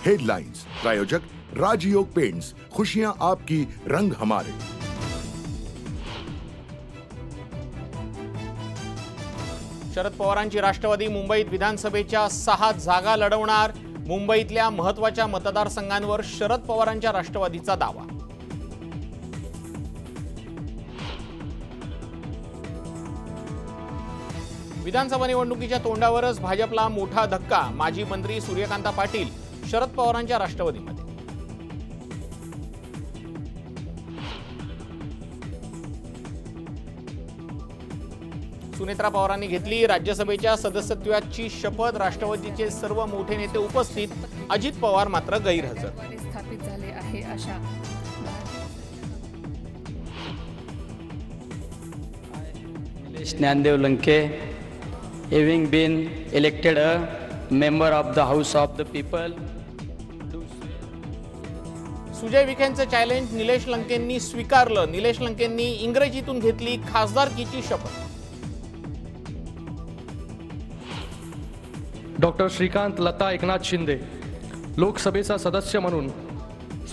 Headlines प्रायोजक राजयोग paints, खुशियां आपकी, रंग हमारे। शरद पवारांची राष्ट्रवादी मुंबईत विधानसभेच्या 6 जागा लढवणार। मुंबईतल्या महत्त्वाच्या मतदारसंघांवर शरद पवारांच्या राष्ट्रवादीचा दावा। विधानसभा निवडणुकीच्या तोंडावरच भाजपला मोठा धक्का। माजी मंत्री सूर्यकांता पाटील शरद पवारांच्या राष्ट्रवादीमध्ये। सुनेत्रा पवारांनी घेतली राज्यसभेच्या सदस्यत्वाची शपथ। राष्ट्रवादीचे सर्व मोठे नेते उपस्थित, अजित पवार मात्र गैरहजर। स्थापित झाले आहे अशा Dnyandev Lanke, having been elected a member of the House of the People. Sujay विखेंचं चॅलेंज निलेश लंकेंनी स्वीकारलं। निलेश लंकेंनी इंग्रजीतून घेतली खासदारकीची शपथ। डॉक्टर श्रीकांत लता एकनाथ शिंदे लोकसभेचा सदस्य म्हणून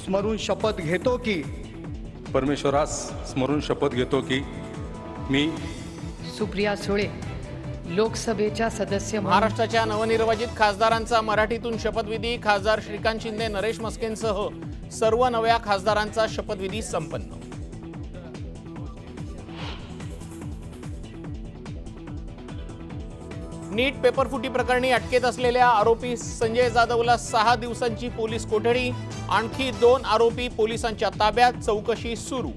स्मरून शपथ घेतो की परमेश्वरास स्मरून शपथ घेतो की मी सुप्रिया सुळे लोकसभेच्या सदस्य महाराष्ट्राच्या नवनिर्वाचित खासदारांचा मराठीतून शपथविधी। खासदार श्रीकांत शिंदे, नरेश मस्केंसह सर्व नव्या खासदारांचा शपथविधी संपन्न। नीट पेपरफुटी प्रकरणी अटकेत असलेल्या आरोपी संजय जाधवला 6 दिवसांची पोलीस कोठडी। आणखी 2 आरोपी पोलिसांच्या ताब्यात, चौकशी सुरू।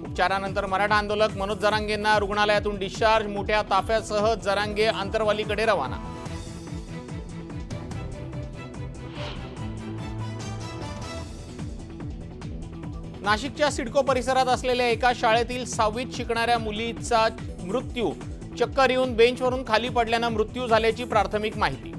उपचारानंतर मराठा आंदोलक मनोज जरांगेंना रुग्णालयातून डिस्चार्ज। मोठ्या ताफ्यासह जरांगे आंतरवालीकडे रवाना। नाशिकच्या सिडको परिसरात असलेल्या एका शाळेतील 6वीत शिकणाऱ्या मुलीचा मृत्यू। चक्कर येऊन बेंचवरून खाली पडल्याने मृत्यू झाल्याची प्राथमिक माहिती।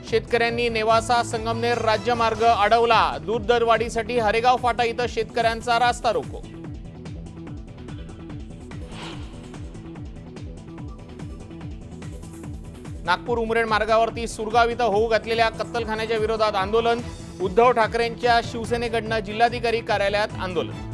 शेतकऱ्यांनी नेवासा संगमनेर राज्यमार्ग अडवला। दूध दरवाढीसाठी हरेगाव फाटा इथं शेतकऱ्यांचा रास्ता रोको। नागपूर उमरेड मार्गावरती सुरगाव इथं होऊ घातलेल्या कत्तलखान्याच्या विरोधात आंदोलन। उद्धव ठाकरेंच्या शिवसेनेकडून जिल्हाधिकारी कार्यालयात आंदोलन।